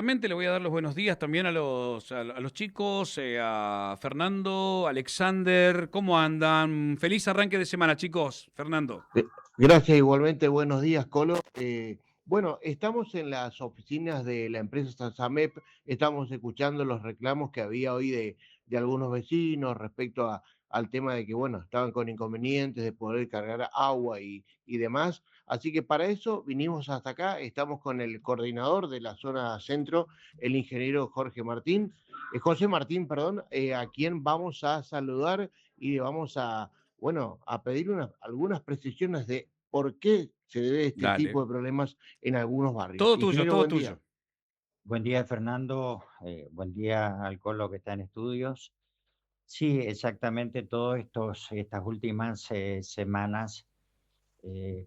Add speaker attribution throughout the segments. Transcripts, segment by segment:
Speaker 1: Le voy a dar los buenos días también a los chicos, a Fernando, Alexander, ¿cómo andan? Feliz arranque de semana, chicos. Fernando.
Speaker 2: Gracias, igualmente, buenos días, Colo. Bueno, estamos en las oficinas de la empresa Sansamep, estamos escuchando los reclamos que había hoy de algunos vecinos respecto al tema de que, bueno, estaban con inconvenientes de poder cargar agua y demás. Así que para eso vinimos hasta acá, estamos con el coordinador de la zona centro, el ingeniero José Martín, perdón, a quien vamos a saludar y vamos a, bueno, a pedir algunas precisiones de por qué se debe este
Speaker 1: Dale.
Speaker 2: tipo de problemas en algunos barrios.
Speaker 1: Todo tuyo,
Speaker 2: Ingeniero,
Speaker 1: todo
Speaker 2: buen día.
Speaker 1: tuyo.
Speaker 3: Buen día, Fernando. Buen día al Colo que está en estudios. Sí, exactamente estas últimas semanas,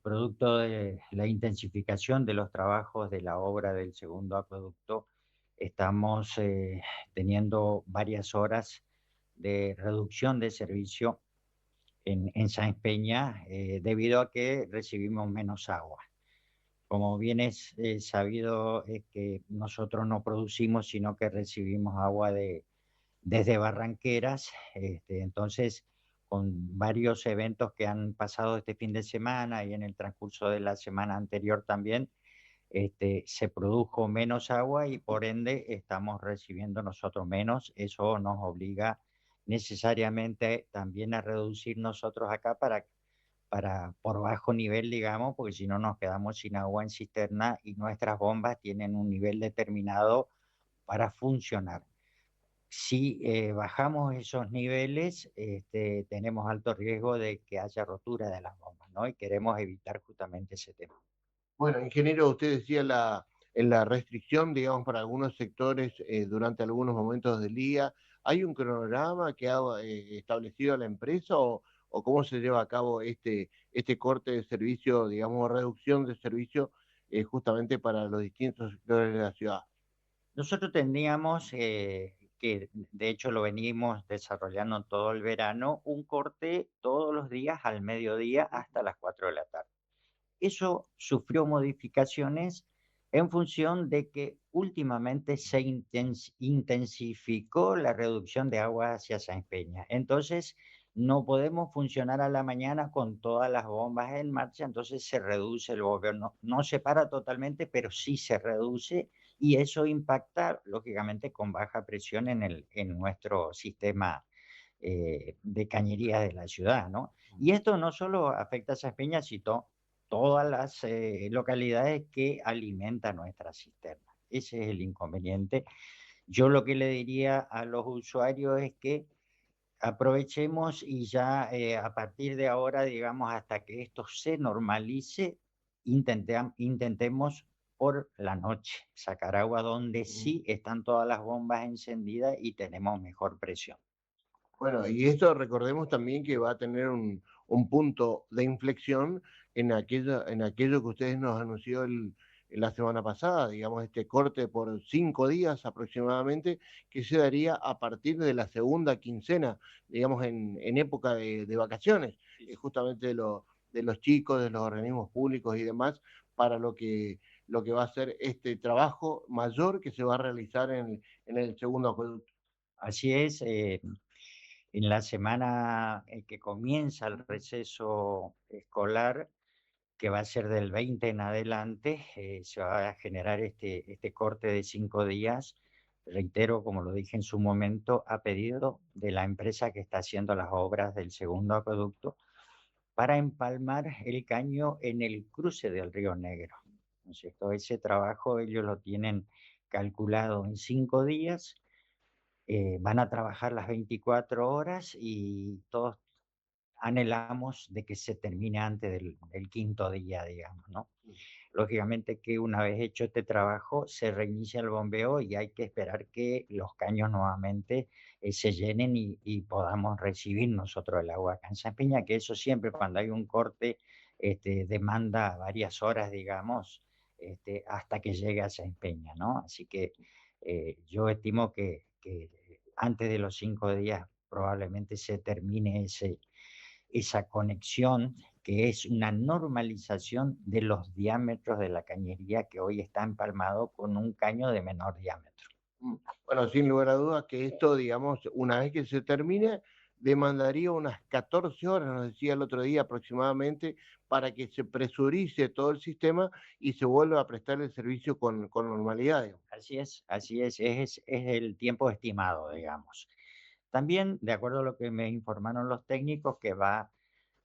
Speaker 3: producto de la intensificación de los trabajos de la obra del segundo acueducto, estamos teniendo varias horas de reducción de servicio en Sáenz Peña, debido a que recibimos menos agua. Como bien es sabido, es que nosotros no producimos, sino que recibimos agua desde Barranqueras. Entonces, con varios eventos que han pasado este fin de semana y en el transcurso de la semana anterior también, se produjo menos agua y por ende estamos recibiendo nosotros menos. Eso nos obliga necesariamente también a reducir nosotros acá para por bajo nivel, digamos, porque si no nos quedamos sin agua en cisterna y nuestras bombas tienen un nivel determinado para funcionar. Si bajamos esos niveles, tenemos alto riesgo de que haya rotura de las bombas, ¿no? Y queremos evitar justamente ese tema.
Speaker 2: Bueno, ingeniero, usted decía en la restricción, digamos, para algunos sectores durante algunos momentos del día. ¿Hay un cronograma que ha establecido la empresa o cómo se lleva a cabo este corte de servicio, digamos, reducción de servicio justamente para los distintos sectores de la ciudad?
Speaker 3: Nosotros teníamos, que de hecho lo venimos desarrollando todo el verano, un corte todos los días al mediodía hasta las 4 de la tarde. Eso sufrió modificaciones en función de que últimamente se intensificó la reducción de agua hacia Sáenz Peña. Entonces, no podemos funcionar a la mañana con todas las bombas en marcha, entonces se reduce el bombeo. No, no se para totalmente, pero sí se reduce y eso impacta, lógicamente, con baja presión en nuestro sistema de cañería de la ciudad, ¿no? Y esto no solo afecta a Sáenz Peña, sino todas las localidades que alimentan nuestra cisterna. Ese es el inconveniente. Yo lo que le diría a los usuarios es que aprovechemos y ya a partir de ahora, digamos, hasta que esto se normalice, intentemos por la noche sacar agua donde sí están todas las bombas encendidas y tenemos mejor presión.
Speaker 2: Bueno, y esto recordemos también que va a tener un punto de inflexión en aquello que ustedes nos anunció la semana pasada, digamos, este corte por 5 días aproximadamente, que se daría a partir de la segunda quincena, digamos, en época de vacaciones, justamente de los chicos, de los organismos públicos y demás, para lo que va a ser este trabajo mayor que se va a realizar en el segundo acueducto.
Speaker 3: Así es. En la semana que comienza el receso escolar, que va a ser del 20 en adelante, se va a generar este corte de 5 días. Reitero, como lo dije en su momento, a pedido de la empresa que está haciendo las obras del segundo acueducto, para empalmar el caño en el cruce del Río Negro. ¿No es cierto? Ese trabajo ellos lo tienen calculado en 5 días. Van a trabajar las 24 horas y todos anhelamos de que se termine antes del quinto día, digamos, ¿no? Lógicamente que una vez hecho este trabajo se reinicia el bombeo y hay que esperar que los caños nuevamente se llenen y podamos recibir nosotros el agua acá en San Peña, que eso siempre cuando hay un corte demanda varias horas, digamos, hasta que llegue a San Peña, ¿no? Así que yo estimo que antes de los 5 días probablemente se termine esa conexión que es una normalización de los diámetros de la cañería que hoy está empalmado con un caño de menor diámetro.
Speaker 2: Bueno, sin lugar a dudas que esto, digamos, una vez que se termine, demandaría unas 14 horas, nos decía el otro día aproximadamente, para que se presurice todo el sistema y se vuelva a prestar el servicio con normalidad, digamos.
Speaker 3: Así es el tiempo estimado, digamos. También, de acuerdo a lo que me informaron los técnicos,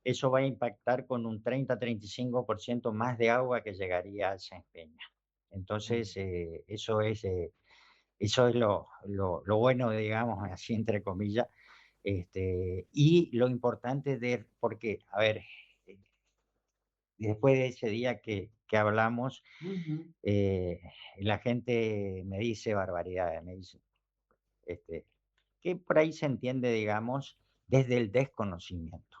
Speaker 3: eso va a impactar con un 30-35% más de agua que llegaría a Sáenz Peña. Entonces, eso es lo bueno, digamos, así entre comillas. Y lo importante porque, a ver, eh, después de ese día que hablamos, eh, la gente me dice barbaridades, me dice, este, que por ahí se entiende, digamos, desde el desconocimiento.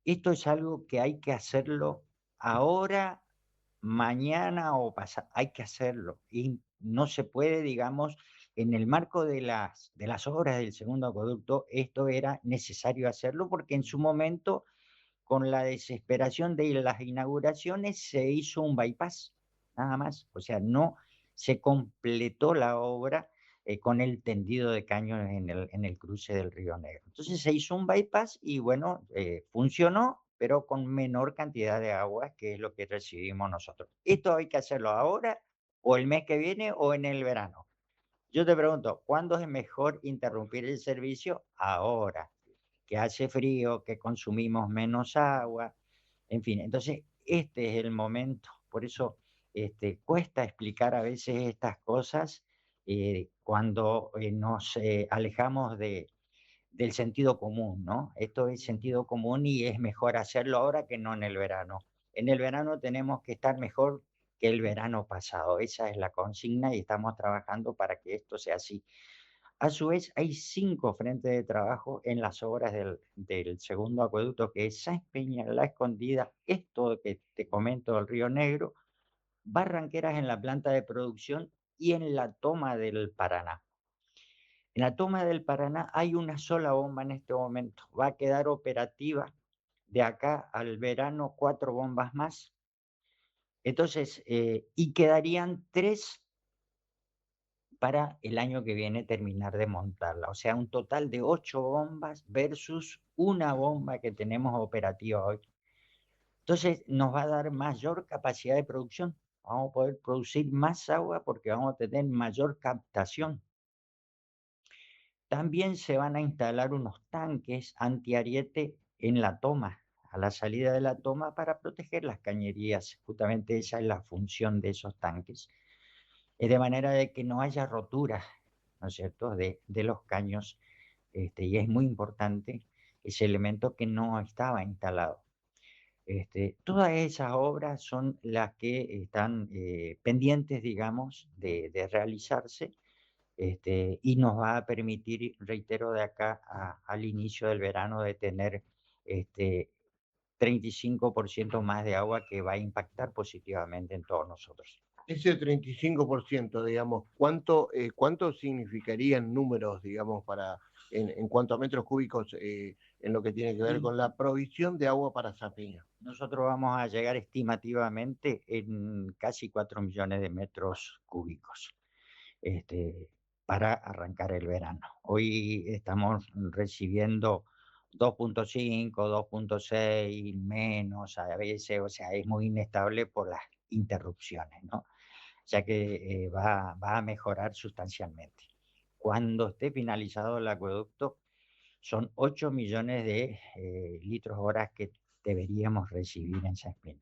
Speaker 3: Esto es algo que hay que hacerlo ahora, mañana o pasado, hay que hacerlo. Y no se puede, digamos, en el marco de las obras del segundo acueducto, esto era necesario hacerlo porque en su momento, con la desesperación de las inauguraciones, se hizo un bypass, nada más. O sea, no se completó la obra con el tendido de caños en el cruce del Río Negro. Entonces se hizo un bypass y bueno, funcionó, pero con menor cantidad de agua, que es lo que recibimos nosotros. ¿Esto hay que hacerlo ahora o el mes que viene o en el verano? Yo te pregunto, ¿cuándo es mejor interrumpir el servicio? Ahora, que hace frío, que consumimos menos agua, en fin. Entonces, este es el momento. Por eso cuesta explicar a veces estas cosas cuando nos alejamos del sentido común, ¿no? Esto es sentido común y es mejor hacerlo ahora que no en el verano. En el verano tenemos que estar mejor que el verano pasado. Esa es la consigna y estamos trabajando para que esto sea así. A su vez, hay 5 frentes de trabajo en las obras del segundo acueducto, que es Sáenz Peña, La Escondida, esto que te comento del Río Negro, Barranqueras en la planta de producción y en la toma del Paraná. En la toma del Paraná hay una sola bomba en este momento. Va a quedar operativa de acá al verano 4 bombas más. Entonces, y quedarían 3 para el año que viene terminar de montarla. O sea, un total de 8 bombas versus una bomba que tenemos operativa hoy. Entonces, nos va a dar mayor capacidad de producción. Vamos a poder producir más agua porque vamos a tener mayor captación. También se van a instalar unos tanques antiariete en la toma, a la salida de la toma para proteger las cañerías. Justamente esa es la función de esos tanques. De manera de que no haya roturas, ¿no es cierto?, de los caños. Y es muy importante ese elemento que no estaba instalado. Todas esas obras son las que están pendientes, digamos, de realizarse, y nos va a permitir, reitero, de acá al inicio del verano de tener este, 35% más de agua que va a impactar positivamente en todos nosotros.
Speaker 2: Ese 35%, digamos, ¿cuánto significaría en números, digamos, en cuanto a metros cúbicos, en lo que tiene que ver con la provisión de agua para Sáenz Peña?
Speaker 3: Nosotros vamos a llegar estimativamente en casi 4 millones de metros cúbicos para arrancar el verano. Hoy estamos recibiendo 2.5, 2.6, menos a veces, o sea, es muy inestable por las interrupciones, ¿no? Ya que va a mejorar sustancialmente. Cuando esté finalizado el acueducto, son 8 millones de litros horas que deberíamos recibir en Sáenz Peña.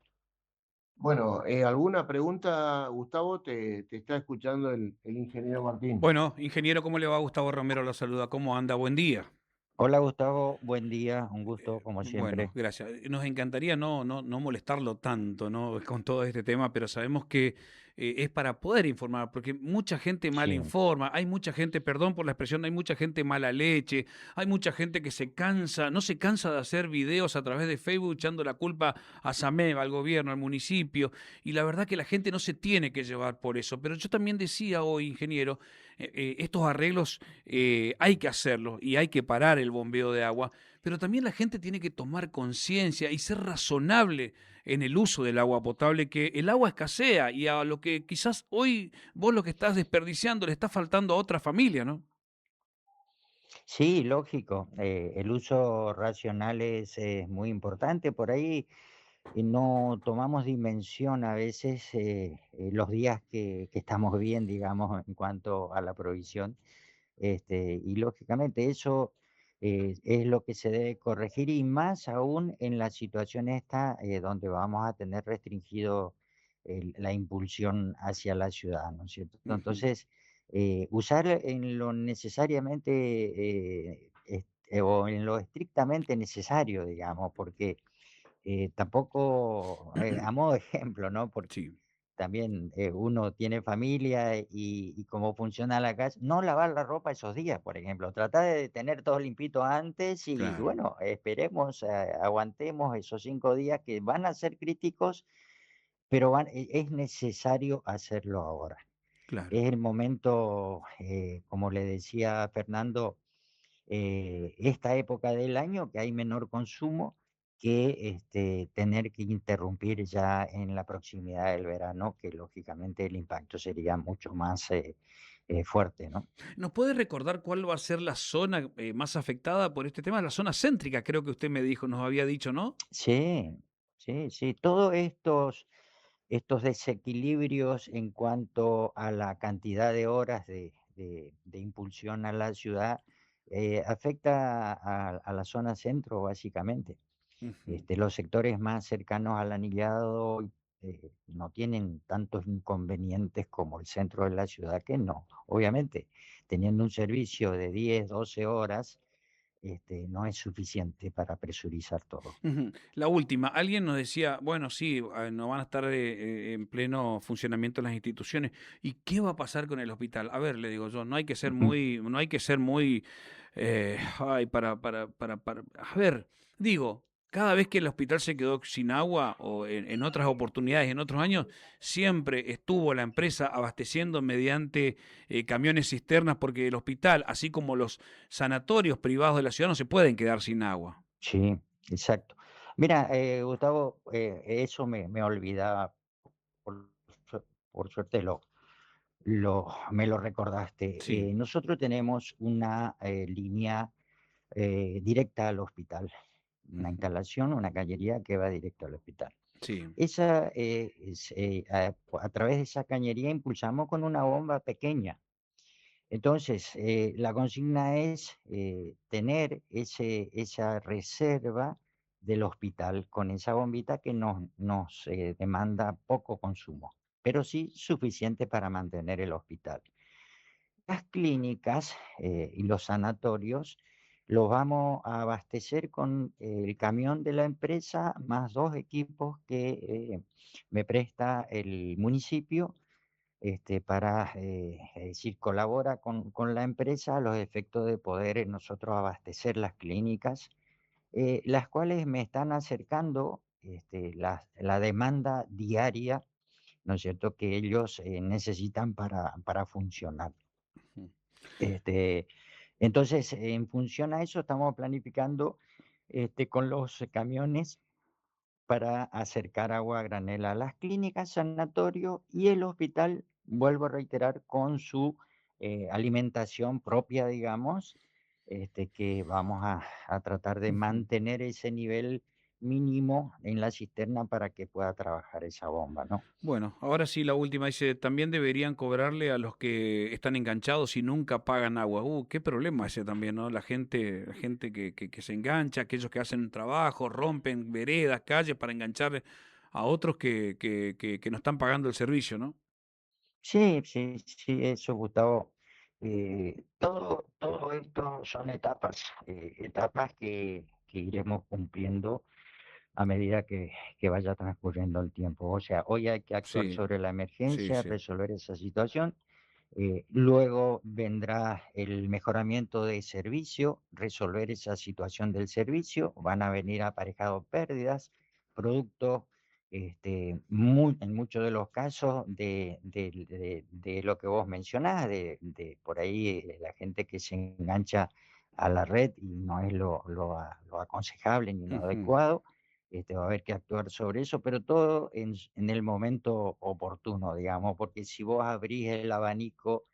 Speaker 2: Bueno, ¿alguna pregunta, Gustavo? Te está escuchando el ingeniero Martín.
Speaker 1: Bueno, ingeniero, ¿cómo le va? Gustavo Romero lo saluda. ¿Cómo anda? Buen día.
Speaker 3: Hola Gustavo, buen día, un gusto como
Speaker 1: Bueno,
Speaker 3: siempre.
Speaker 1: gracias. Nos encantaría no molestarlo tanto, ¿no? Con todo este tema, pero sabemos que es para poder informar, porque mucha gente mal
Speaker 3: Sí,
Speaker 1: informa, hay mucha gente, perdón por la expresión, hay mucha gente mala leche, hay mucha gente que se cansa, no se cansa de hacer videos a través de Facebook echando la culpa a SAMEB, al gobierno, al municipio, y la verdad que la gente no se tiene que llevar por eso. Pero yo también decía hoy, ingeniero, estos arreglos hay que hacerlos y hay que parar el bombeo de agua. pero también la gente tiene que tomar conciencia y ser razonable en el uso del agua potable, que el agua escasea y a lo que quizás hoy vos lo que estás desperdiciando le está faltando a otra familia, ¿no?
Speaker 3: Sí, lógico. El uso racional es muy importante. Por ahí no tomamos dimensión a veces los días que estamos bien, digamos, en cuanto a la provisión. Y lógicamente eso es lo que se debe corregir y más aún en la situación esta donde vamos a tener restringido la impulsión hacia la ciudad, ¿no es cierto?
Speaker 1: Ujú.
Speaker 3: Entonces, usar en lo necesariamente o en lo estrictamente necesario, digamos, porque tampoco, a modo de ejemplo, ¿no? Porque
Speaker 1: Sí,
Speaker 3: también uno tiene familia y cómo funciona la casa, no lavar la ropa esos días, por ejemplo, tratar de tener todo limpito antes y
Speaker 1: claro,
Speaker 3: bueno, esperemos, aguantemos esos 5 días que van a ser críticos, pero es necesario hacerlo ahora.
Speaker 1: claro.
Speaker 3: Es el momento, como le decía Fernando, esta época del año que hay menor consumo que tener que interrumpir ya en la proximidad del verano, que lógicamente el impacto sería mucho más fuerte, ¿no?
Speaker 1: ¿Nos puede recordar cuál va a ser la zona más afectada por este tema? La zona céntrica, creo que usted me dijo, nos había dicho, ¿no?
Speaker 3: Sí, sí, sí. Todos estos desequilibrios en cuanto a la cantidad de horas de impulsión a la ciudad afecta a la zona centro, básicamente.
Speaker 1: Ujú,
Speaker 3: Los sectores más cercanos al anillado no tienen tantos inconvenientes como el centro de la ciudad, que no. Obviamente, teniendo un servicio de 10, 12 horas, no es suficiente para presurizar todo.
Speaker 1: ujú. La última, alguien nos decía, bueno, sí, no van a estar en pleno funcionamiento las instituciones. ¿Y qué va a pasar con el hospital? A ver, le digo yo, no hay que ser
Speaker 3: Ujú.
Speaker 1: muy, no hay que ser muy, ay, a ver, digo, cada vez que el hospital se quedó sin agua o en otras oportunidades, en otros años, siempre estuvo la empresa abasteciendo mediante camiones cisternas, porque el hospital, así como los sanatorios privados de la ciudad, no se pueden quedar sin agua.
Speaker 3: Sí, exacto. Mira, Gustavo, eso me olvidaba, por, por suerte me lo recordaste.
Speaker 1: Sí.
Speaker 3: Nosotros tenemos una línea directa al hospital, una
Speaker 1: Ujú.
Speaker 3: instalación, una cañería que va directo al hospital.
Speaker 1: Sí.
Speaker 3: Esa, a través de esa cañería impulsamos con una bomba pequeña. Entonces, la consigna es tener esa reserva del hospital con esa bombita que nos demanda poco consumo, pero sí suficiente para mantener el hospital. Las clínicas y los sanatorios los vamos a abastecer con el camión de la empresa más 2 equipos que me presta el municipio para, es decir, colabora con la empresa a los efectos de poder nosotros abastecer las clínicas, las cuales me están acercando la demanda diaria, ¿no es cierto?, que ellos necesitan para funcionar.
Speaker 1: Ujú.
Speaker 3: Este, entonces, en función a eso, estamos planificando con los camiones para acercar agua a granel a las clínicas, sanatorio y el hospital, vuelvo a reiterar, con su alimentación propia, digamos, que vamos a tratar de
Speaker 1: Ujú.
Speaker 3: mantener ese nivel mínimo en la cisterna para que pueda trabajar esa bomba, ¿no?
Speaker 1: Bueno, ahora sí la última dice, también deberían cobrarle a los que están enganchados y nunca pagan agua. Qué problema ese también, ¿no? La gente que se engancha, aquellos que hacen un trabajo, rompen veredas, calles para enganchar a otros que no están pagando el servicio, ¿no?
Speaker 3: Sí, sí, sí, eso, Gustavo. Todo esto son etapas, etapas que iremos cumpliendo a medida que vaya transcurriendo el tiempo. O sea, hoy hay que actuar
Speaker 1: Sí,
Speaker 3: sobre la
Speaker 1: sí,
Speaker 3: emergencia,
Speaker 1: sí.
Speaker 3: resolver esa situación. Luego vendrá el mejoramiento de servicio, resolver esa situación del servicio. Van a venir aparejados pérdidas, producto, en muchos de los casos, de lo que vos mencionás, de por ahí la gente que se engancha a la red y no es lo aconsejable ni lo
Speaker 1: Ujú.
Speaker 3: adecuado. Va a haber que actuar sobre eso, pero todo en el momento oportuno, digamos, porque si vos abrís el abanico,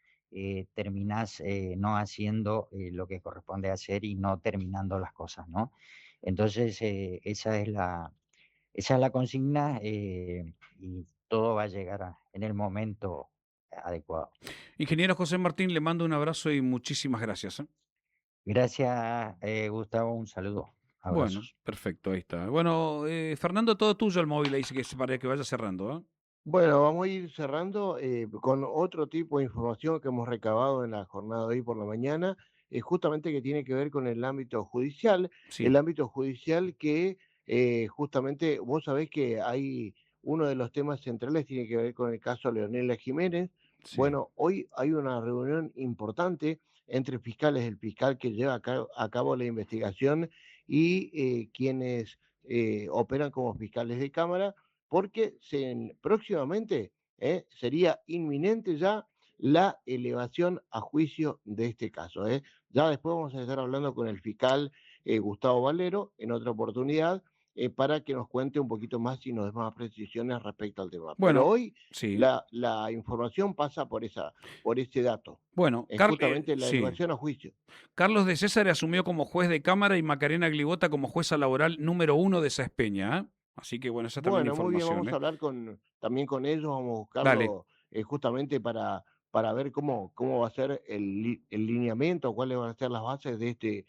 Speaker 3: terminás no haciendo lo que corresponde hacer y no terminando las cosas, ¿no? Entonces, esa es la consigna, y todo va a llegar en el momento adecuado.
Speaker 1: Ingeniero José Martín, le mando un abrazo y muchísimas gracias, ¿eh?
Speaker 3: Gracias, Gustavo, un saludo,
Speaker 1: Bueno,
Speaker 3: abrazos.
Speaker 1: perfecto, ahí está. Bueno, Fernando, todo tuyo el móvil ahí, sí que para que vaya cerrando, ¿eh?
Speaker 2: Bueno, vamos a ir cerrando con otro tipo de información que hemos recabado en la jornada de hoy por la mañana, justamente que tiene que ver con el
Speaker 1: Sí,
Speaker 2: ámbito judicial que justamente vos sabés que hay uno de los temas centrales tiene que ver con el caso Leonela Jiménez.
Speaker 1: sí.
Speaker 2: Bueno, hoy hay una reunión importante entre fiscales, el fiscal que lleva a cabo la investigación y quienes operan como fiscales de cámara porque próximamente sería inminente ya la elevación a juicio de este caso. Ya después vamos a estar hablando con el fiscal Gustavo Valero en otra oportunidad para que nos cuente un poquito más y nos dé más precisiones respecto al tema. Pero
Speaker 1: Bueno,
Speaker 2: hoy
Speaker 1: sí.
Speaker 2: la información pasa por ese dato,
Speaker 1: Bueno,
Speaker 2: justamente la
Speaker 1: sí.
Speaker 2: elevación a juicio.
Speaker 1: Carlos de César asumió como juez de cámara y Macarena Glibota como jueza laboral número uno de Saespeña, ¿eh? Así que bueno, esa es también la
Speaker 2: Bueno, muy bien,
Speaker 1: información,
Speaker 2: vamos a
Speaker 1: ¿eh?
Speaker 2: hablar también con ellos, vamos a
Speaker 1: Dale,
Speaker 2: buscarlo justamente para ver cómo va a ser el lineamiento, cuáles van a ser las bases de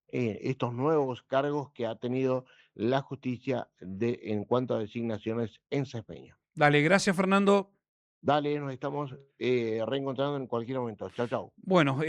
Speaker 2: estos nuevos cargos que ha tenido la justicia en cuanto a designaciones en Cespeña.
Speaker 1: dale, gracias Fernando.
Speaker 2: Dale, nos estamos reencontrando en cualquier momento. Chao, chao.
Speaker 1: Bueno,